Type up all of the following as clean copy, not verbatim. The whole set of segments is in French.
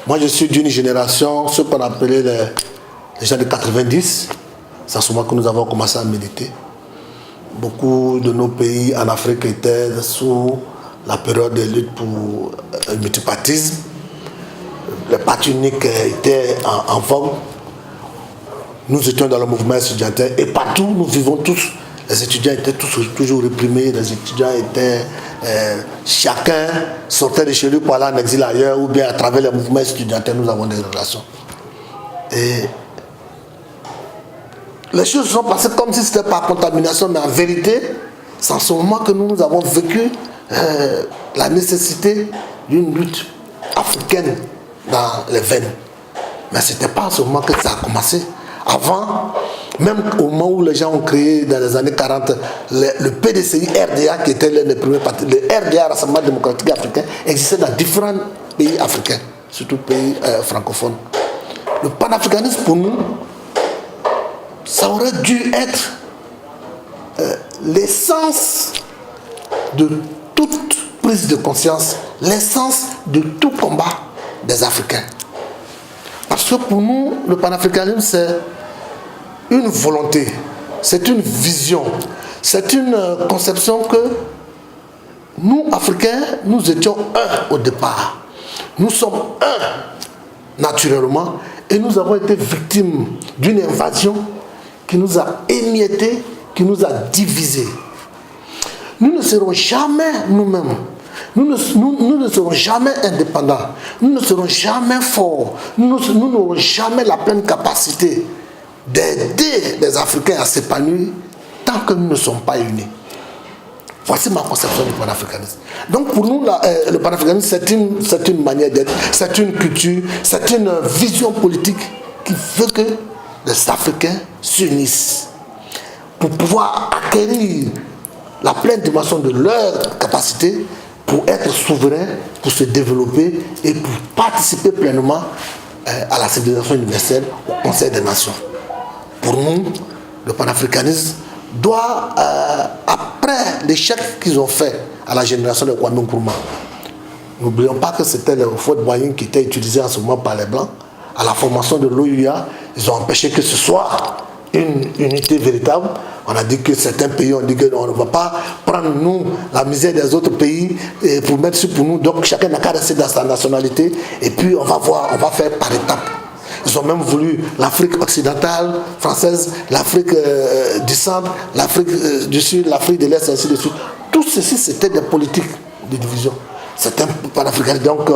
Moi, je suis d'une génération, ce qu'on appelait les gens de 90. C'est à ce moment que nous avons commencé à militer. Beaucoup de nos pays en Afrique étaient sous la période de lutte pour le multipartisme. Le parti unique était en vogue. Nous étions dans le mouvement étudiantin et partout nous vivons tous. Les étudiants étaient tous toujours réprimés, les étudiants étaient... chacun sortait de chez lui pour aller en exil ailleurs ou bien à travers les mouvements étudiantins, nous avons des relations. Et les choses sont passées comme si c'était par contamination, mais en vérité, c'est en ce moment que nous avons vécu la nécessité d'une lutte africaine dans les veines. Mais ce n'était pas en ce moment que ça a commencé. Avant, même au moment où les gens ont créé dans les années 40 le PDCI RDA, qui était l'un des premiers partis, le RDA, Rassemblement démocratique africain, existait dans différents pays africains, surtout pays francophones. Le panafricanisme, pour nous, ça aurait dû être l'essence de toute prise de conscience, l'essence de tout combat des Africains. Parce que pour nous, le panafricanisme, c'est une volonté, c'est une vision, c'est une conception que nous, Africains, nous étions un au départ. Nous sommes un naturellement et nous avons été victimes d'une invasion qui nous a émiettés, qui nous a divisés. Nous ne serons jamais nous-mêmes. Nous ne serons jamais indépendants. Nous ne serons jamais forts. Nous n'aurons jamais la pleine capacité d'aider les Africains à s'épanouir tant que nous ne sommes pas unis. Voici ma conception du panafricanisme. Donc pour nous, le panafricanisme, c'est une manière d'être, c'est une culture, c'est une vision politique qui veut que les Africains s'unissent pour pouvoir acquérir la pleine dimension de leur capacité pour être souverains, pour se développer et pour participer pleinement à la civilisation universelle, au Conseil des Nations. Pour nous, le panafricanisme doit, après l'échec qu'ils ont fait à la génération de Kwame Nkrumah, n'oublions pas que c'était le faux de moyens qui était utilisé en ce moment par les Blancs, à la formation de l'OUA, ils ont empêché que ce soit une unité véritable. On a dit que certains pays ont dit qu'on ne va pas prendre nous la misère des autres pays pour mettre sur pour nous. Donc chacun n'a qu'à rester dans sa nationalité et puis on va voir, on va faire par étapes. Ils ont même voulu l'Afrique occidentale, française, l'Afrique du centre, l'Afrique du sud, l'Afrique de l'Est, ainsi de suite. Tout ceci, c'était des politiques de division. C'était un panafricain. Donc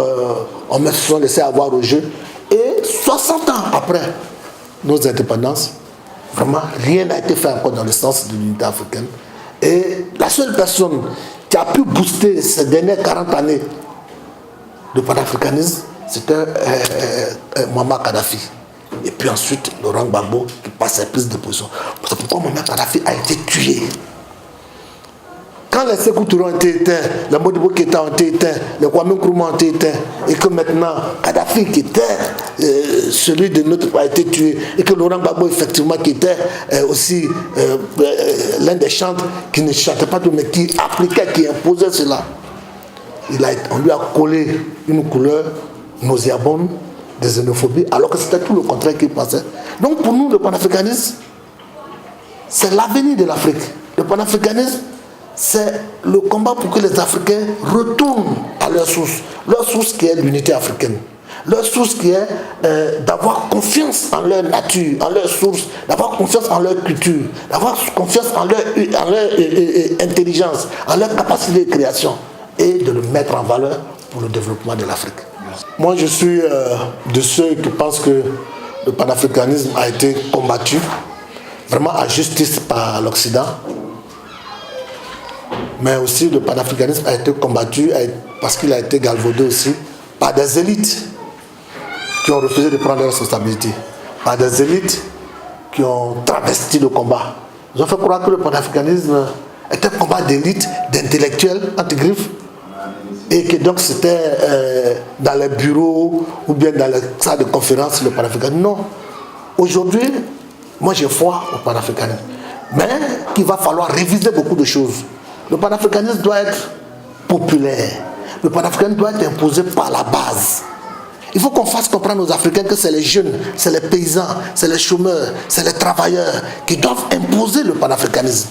on se sont laissés avoir au jeu. Et 60 ans après nos indépendances, vraiment, rien n'a été fait encore dans le sens de l'unité africaine. Et la seule personne qui a pu booster ces dernières 40 années de panafricanisme, c'était Muammar Kadhafi. Et puis ensuite, Laurent Gbagbo qui passe sa prise de position. C'est pourquoi Muammar Kadhafi a été tué. Quand les Sékou Touré ont été éteints, les Modibo Keïta ont été éteints, les Kwame Nkrumah ont été éteints, et que maintenant, Kadhafi qui était celui de notre a été tué, et que Laurent Gbagbo effectivement qui était aussi l'un des chantres qui ne chantait pas tout, mais qui appliquait, qui imposait cela. On lui a collé une couleur nauséabonde, de xénophobie, alors que c'était tout le contraire qu'il pensait. Donc pour nous, le panafricanisme, c'est l'avenir de l'Afrique. Le panafricanisme, c'est le combat pour que les Africains retournent à leur source qui est l'unité africaine. Leur source qui est d'avoir confiance en leur nature, en leur source, d'avoir confiance en leur culture, d'avoir confiance en leur intelligence, en leur capacité de création et de le mettre en valeur pour le développement de l'Afrique. Moi, je suis de ceux qui pensent que le panafricanisme a été combattu vraiment à justice par l'Occident. Mais aussi le panafricanisme a été combattu parce qu'il a été galvaudé aussi par des élites qui ont refusé de prendre leurs responsabilités, par des élites qui ont travesti le combat. Ils ont fait croire que le panafricanisme était un combat d'élite, d'intellectuels, entre griffes, et que donc c'était dans les bureaux ou bien dans les salles de conférence le panafricanisme. Non. Aujourd'hui, moi j'ai foi au panafricanisme. Mais qu'il va falloir réviser beaucoup de choses. Le panafricanisme doit être populaire. Le panafricanisme doit être imposé par la base. Il faut qu'on fasse comprendre aux Africains que c'est les jeunes, c'est les paysans, c'est les chômeurs, c'est les travailleurs qui doivent imposer le panafricanisme.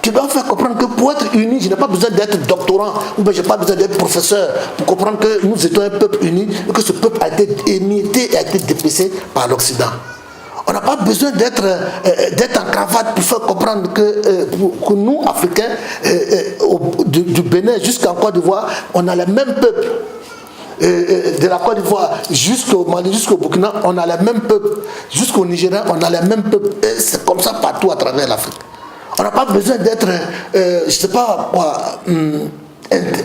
Qui doivent faire comprendre que pour être unis, je n'ai pas besoin d'être doctorant ou bien je n'ai pas besoin d'être professeur pour comprendre que nous étions un peuple uni et que ce peuple a été émiettté et a été dépecé par l'Occident. On n'a pas besoin d'être en cravate pour faire comprendre que nous, Africains, du Bénin jusqu'en Côte d'Ivoire, on a le même peuple. De la Côte d'Ivoire jusqu'au Mali, jusqu'au Burkina, on a le même peuple. Jusqu'au Nigeria, on a le même peuple. Et c'est comme ça partout à travers l'Afrique. On n'a pas besoin d'être, je ne sais pas quoi,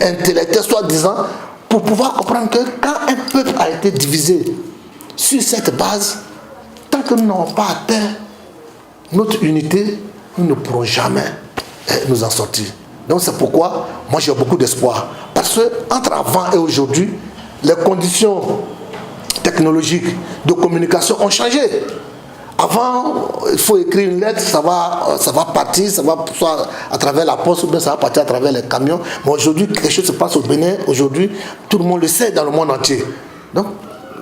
intellectuel soi-disant, pour pouvoir comprendre que quand un peuple a été divisé sur cette base, tant que nous n'avons pas atteint notre unité, nous ne pourrons jamais nous en sortir. Donc c'est pourquoi moi j'ai beaucoup d'espoir. Parce qu'entre avant et aujourd'hui, les conditions technologiques de communication ont changé. Avant, il faut écrire une lettre, ça va partir, ça va soit à travers la poste ou bien ça va partir à travers les camions. Mais aujourd'hui, quelque chose se passe au Bénin. Aujourd'hui, tout le monde le sait dans le monde entier. Donc,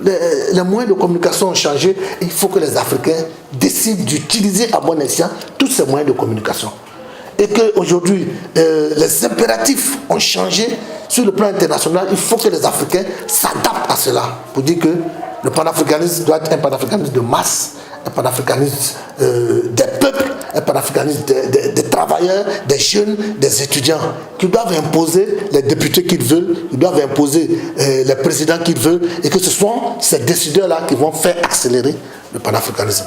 les moyens de communication ont changé et il faut que les Africains décident d'utiliser à bon escient tous ces moyens de communication. Et qu'aujourd'hui, les impératifs ont changé sur le plan international. Il faut que les Africains s'adaptent à cela pour dire que le panafricanisme doit être un panafricanisme de masse, un panafricanisme des peuples, un panafricanisme des travailleurs, des jeunes, des étudiants, qui doivent imposer les députés qu'ils veulent, ils doivent imposer les présidents qu'ils veulent, et que ce sont ces décideurs-là qui vont faire accélérer le panafricanisme.